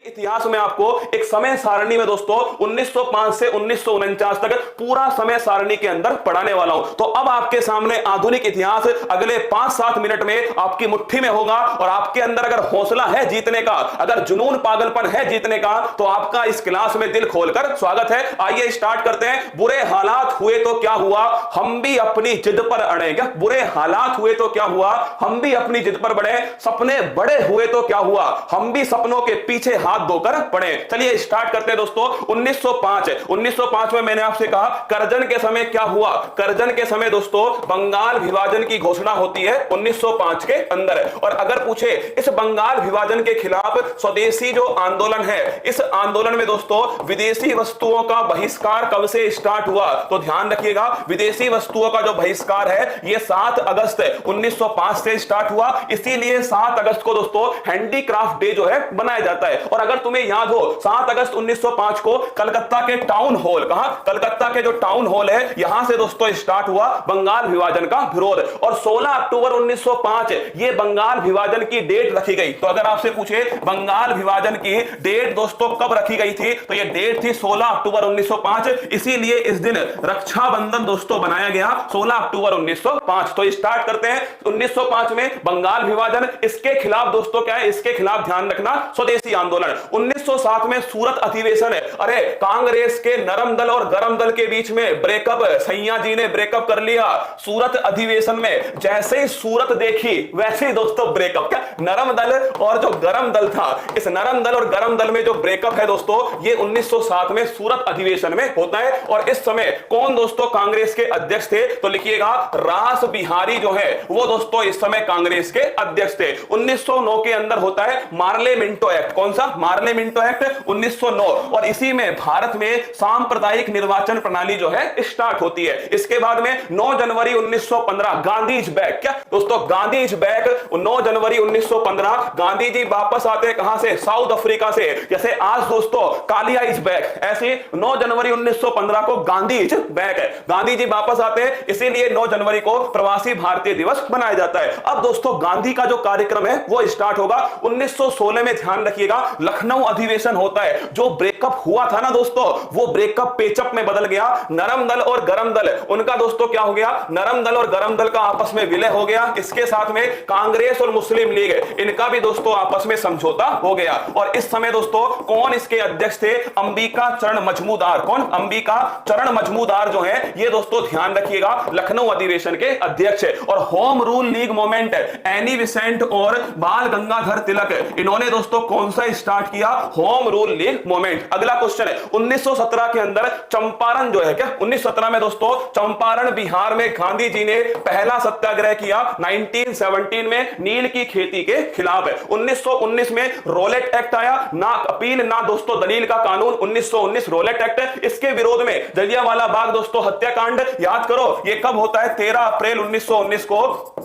इतिहास में आपको एक समय सारणी में दोस्तों 1905 से 1949 तक पूरा समय सारणी के अंदर पढ़ाने वाला हूं। तो अब आपके सामने आधुनिक इतिहास अगले 5-7 मिनट में आपकी मुट्ठी में होगा और आपके अंदर अगर हौसला है जीतने का, अगर जुनून पागलपन है जीतने का, तो आपका इस क्लास में दिल खोलकर स्वागत है। आइए स्टार्ट करते हैं। बुरे हालात हुए तो क्या हुआ, हम भी अपनी जिद पर अड़े। क्या बुरे हालात हुए तो क्या हुआ, हम भी अपनी जिद पर बढ़े। सपने बड़े हुए तो क्या हुआ, हम भी सपनों के पीछे हाथ धोकर पड़े। चलिए स्टार्ट करते हैं दोस्तों। 1905 में मैंने आपसे कहा करजन के समय क्या हुआ। करजन के समय दोस्तों बंगाल विभाजन की घोषणा होती है 1905 के अंदर। और अगर पूछे इस बंगाल विभाजन के खिलाफ स्वदेशी जो आंदोलन है, इस आंदोलन में दोस्तों विदेशी वस्तुओं का बहिष्कार कब से स्टार्ट हुआ, तो ध्यान रखिएगा विदेशी वस्तुओं का जो बहिष्कार है यह 7 अगस्त 1905 से स्टार्ट हुआ। इसीलिए 7 अगस्त को दोस्तों हैंडीक्राफ्ट डे जो है बनाया जाता है। और अगर तुम्हें याद हो 7 अगस्त 1905 को कलकत्ता के टाउन हॉल, कहां, कलकत्ता के जो टाउन हॉल है यहां से दोस्तों स्टार्ट हुआ बंगाल विभाजन का विरोध। और 16 अक्टूबर 1905 ये बंगाल विभाजन की डेट रखी गई। तो अगर आपसे पूछे बंगाल विभाजन की डेट दोस्तों कब रखी गई थी, तो ये डेट थी 16 अक्टूबर 1905। इसीलिए इस दिन रक्षाबंधन दोस्तों बनाया गया 16 अक्टूबर 1905। तो स्टार्ट करते हैं 1905 में बंगाल विभाजन, इसके खिलाफ दोस्तों क्या है, इसके खिलाफ ध्यान रखना स्वदेशी आंदोलन। 1907 में सूरत अधिवेशन है। अरे कांग्रेस के नरम दल और गरम दल के बीच में ब्रेकअप, सैया जी ने ब्रेकअप कर लिया सूरत अधिवेशन में। जैसे ही सूरत देखी वैसे ही दोस्तों ब्रेकअप। क्या नरम दल और जो गरम दल था, इस नरम दल और गरम दल में जो ब्रेकअप है दोस्तों ये 1907 में सूरत अधिवेशन में होता है। और इस समय कौन दोस्तों कांग्रेस के अध्यक्ष थे, तो लिखिएगा रास बिहारी जो है वो दोस्तों इस समय कांग्रेस के अध्यक्ष थे। 1909 के अंदर होता है मार्ले मिंटो एक्ट। कौन सा, मार्ले मिंटो एक्ट 1909। और इसी में भारत में सांप्रदायिक निर्वाचन प्रणाली जो है स्टार्ट होती है। इसके बाद में 9 जनवरी 1915 गांधी इज बैक। क्या दोस्तों, गांधी इज बैक 9 जनवरी 1915। गांधी जी वापस आते हैं कहां से, साउथ अफ्रीका से। जैसे आज दोस्तों कालिया इज बैक, ऐसे 9 जनवरी 1915 को गांधी इज बैक है, गांधी जी वापस आते हैं। इसीलिए 9 जनवरी को प्रवासी भारतीय दिवस बनाया जाता है। अब दोस्तों गांधी का जो कार्यक्रम है वो स्टार्ट होगा 1916 में। ध्यान रखिएगा लखनऊ अधिवेशन होता है। जो ब्रेकअप हुआ था ना दोस्तों, वो ब्रेकअप पेचअप में बदल गया। नरम दल और गरम दल उनका दोस्तों क्या हो गया, नरम दल और गरम दल का आपस में विलय हो गया। इसके साथ में कांग्रेस और मुस्लिम लीग इनका भी दोस्तों आपस में समझौता हो गया। और इस समय दोस्तों कौन इसके अध्यक्ष थे, अंबिका चरण मजमूदार। कौन, अंबिका चरण मजमूदार जो है ये दोस्तों ध्यान रखिएगा लखनऊ अधिवेशन के अध्यक्ष है। और home rule league movement Annie Besant और बाल गंगाधर तिलक इन्होंने दोस्तों कौन सा स्टार्ट किया, होम रूल लीग मूवमेंट। अगला क्वेश्चन है 1917 के अंदर चंपारण जो है, क्या 1917 में दोस्तों चंपारण बिहार में गांधी जी ने पहला सत्याग्रह किया 1917 में नील की खेती के खिलाफ है। 1919 में रोलेट एक्ट आया, ना अपील ना दोस्तों दलील का कानून, 1919 रोलेट एक्ट। इसके विरोध में जलियांवाला बाग दोस्तों हत्याकांड याद करो, ये कब होता है, 13 अप्रैल 1919 को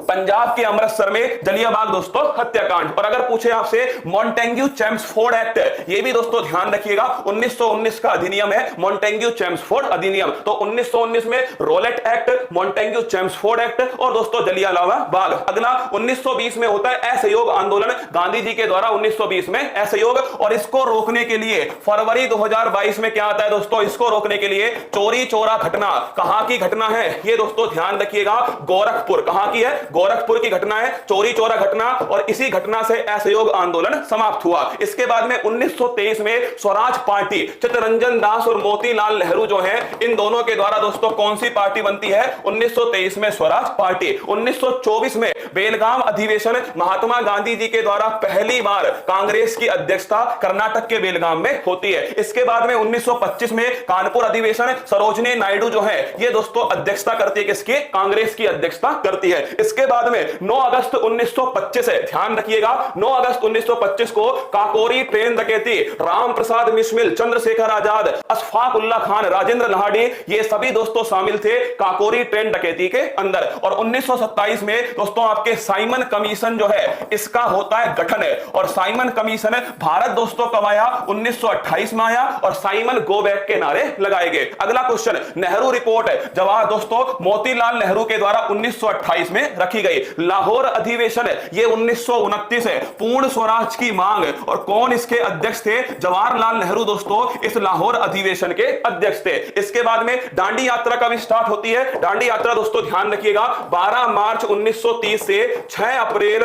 पंजाब के अमृतसर में जलियांवाला बाग दोस्तों हत्याकांड। और अगर पूछे आपसे मॉन्टेग्यू चेम्सफोर्ड एक्ट, ये भी दोस्तों ध्यान रखिएगा 1919 का अधिनियम है मॉन्टेग्यू चेम्सफोर्ड अधिनियम। तो 1919 में Rowlatt Act, Montagu Chelmsford Act और दोस्तों जलियांवाला बाग। अगला 1920 में होता है असहयोग आंदोलन, गांधी जी के द्वारा 1920 में असहयोग। और इसको रोकने के लिए फरवरी 2022 में क्या आता है दोस्तों, इसको रोकने के लिए चोरी चोरा घटना। कहां की घटना है ये दोस्तों ध्यान रखिएगा, गोरखपुर। कहां की है, गोरखपुर की घटना है, चोरी चोरा घटना। और इसी घटना से असहयोग आंदोलन समाप्त हुआ। इसके बाद में 1923 में स्वराज पार्टी, चित्तरंजन दास और मोतीलाल नेहरू जो है इन दोनों के द्वारा दोस्तों कौन सी पार्टी बनती है, 1923 में स्वराज पार्टी। 1924 में बेलगाम अधिवेशन, महात्मा गांधी जी के द्वारा पहली बार कांग्रेस की अध्यक्षता कर्नाटक के बेलगाम में होती है। इसके बाद में 1925 में कानपुर अधिवेशन, सरोजनी नायडू जो है ये दोस्तों अध्यक्षता करती है, किसकी, कांग्रेस की अध्यक्षता करती है। इसके बाद में 9 अगस्त 1925 है, ध्यान रखिएगा 9 अगस्त 1925 को काकोरी ट्रेन डकैती, राम प्रसाद बिस्मिल, चंद्रशेखर आजाद, अशफाक उल्ला खान, राजेंद्र लाहाड़ी ये सभी दोस्तों शामिल थे काकोरी ट्रेन डकैती के अंदर। और 1927 में दोस्तों आपके साइमन कमीशन जो है इसका होता है गठन है। और साइमन कमीशन भारत दोस्तों कब आया, 1928 में आया और साइमन गो बैक के नारे लगाए गए। अगला क्वेश्चन नेहरू रिपोर्ट है, जवाब दोस्तों मोतीलाल नेहरू के द्वारा 1928 में रखी रखी गई। लाहौर अधिवेशन ये 1929 है। पूर्ण स्वराज की मांग, और कौन इसके अध्यक्ष थे? जवाहरलाल नेहरू दोस्तों इस लाहौर अधिवेशन के अध्यक्ष थे। इसके बाद में दांडी यात्रा कब स्टार्ट होती है? दांडी यात्रा दोस्तों ध्यान रखिएगा 12 मार्च 1930 से 6 अप्रैल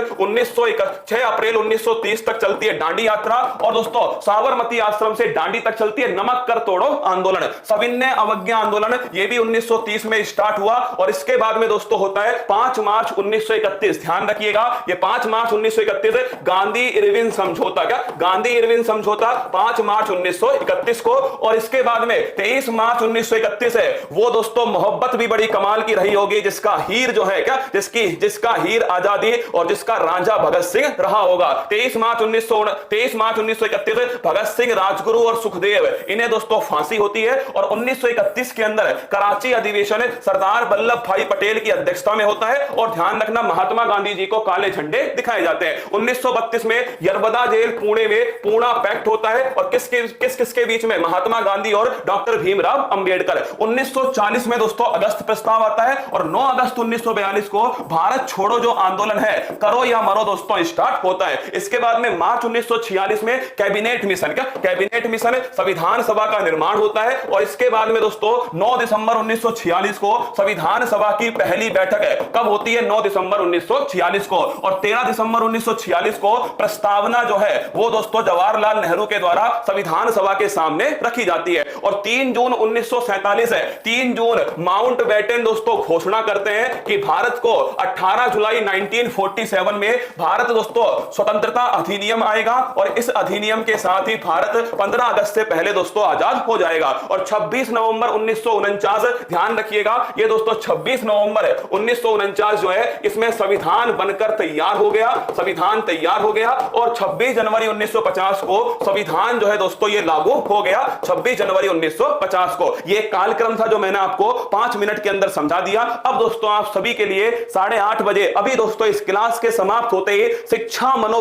1930 तक चलती है दांडी यात्रा। और दोस्तों साबरमती आश्रम से दांडी तक चलती है नमक कर तोड़ो आंदोलन, सविनय अवज्ञा आंदोलन, यह भी 1930 में स्टार्ट हुआ। और इसके बाद में दोस्तों होता है 5 मार्च 1931, ध्यान रखिएगा ये 5 मार्च 1931 गांधी इरविन समझौता। क्या? गांधी इरविन समझौता 5 मार्च 1931 को। और इसके बाद में 23 मार्च 1931 है वो दोस्तों मोहब्बत भी बड़ी कमाल की रही होगी, जिसका हीर जो है क्या, जिसका हीर आजादी और जिसका रांझा भगत सिंह रहा होगा। 23 मार्च 1931 भगत सिंह, राजगुरु और सुखदेव इन्हें दोस्तों फांसी होती है। और 1931 के अंदर कराची अधिवेशन सरदार वल्लभ भाई पटेल की अध्यक्षता में होता है। और ध्यान रखना महात्मा गांधी जी को काले झंडे दिखाए जाते हैं। 1932 में यरबदा जेल पुणे में पूर्णा पैक्ट होता है। और किसके बीच में? महात्मा गांधी और डॉक्टर भीमराव अंबेडकर। 1940 में दोस्तों अगस्त प्रस्ताव आता है। और 9 अगस्त 1942 को भारत छोड़ो जो आंदोलन है, करो या मरो दोस्तों, स्टार्ट होता है। इसके बाद में मार्च 1946 में कैबिनेट मिशन, क्या कैबिनेट मिशन, संविधान सभा का निर्माण होता है। और इसके बाद में दोस्तों 9 दिसंबर 1946 को संविधान सभा की पहली बैठक है। कब होती है? 9 दिसंबर 1946 को। और 13 दिसंबर 1946 को प्रस्तावना जो है वो दोस्तों जवाहरलाल नेहरू के द्वारा संविधान सभा के सामने रखी जाती है। और 3 जून 1947 है, 3 जून माउंटबेटन दोस्तों घोषणा करते हैं कि भारत को 18 जुलाई 1947 में भारत दोस्तों स्वतंत्रता अधिनियम आएगा। और इस अधिनियम के साथ ही भारत 15 अगस्त से पहले दोस्तों आजाद हो जाएगा। और 26 नवंबर 1949, ध्यान रखिएगा ये दोस्तों 26 नवंबर 1949 जो है इसमें संविधान बनकर तैयार हो गया, संविधान तैयार हो गया। और 26 जनवरी 1950 को संविधान जो है दोस्तों ये लागू हो गया। 26 जनवरी 1950 को ये कालक्रम था जो मैंने आपको 5 मिनट के अंदर समझा दिया। अब दोस्तों आप सभी के लिए 8:30 बजे अभी दोस्तों इस क्लास के समाप्त होते ही शिक्षा मनो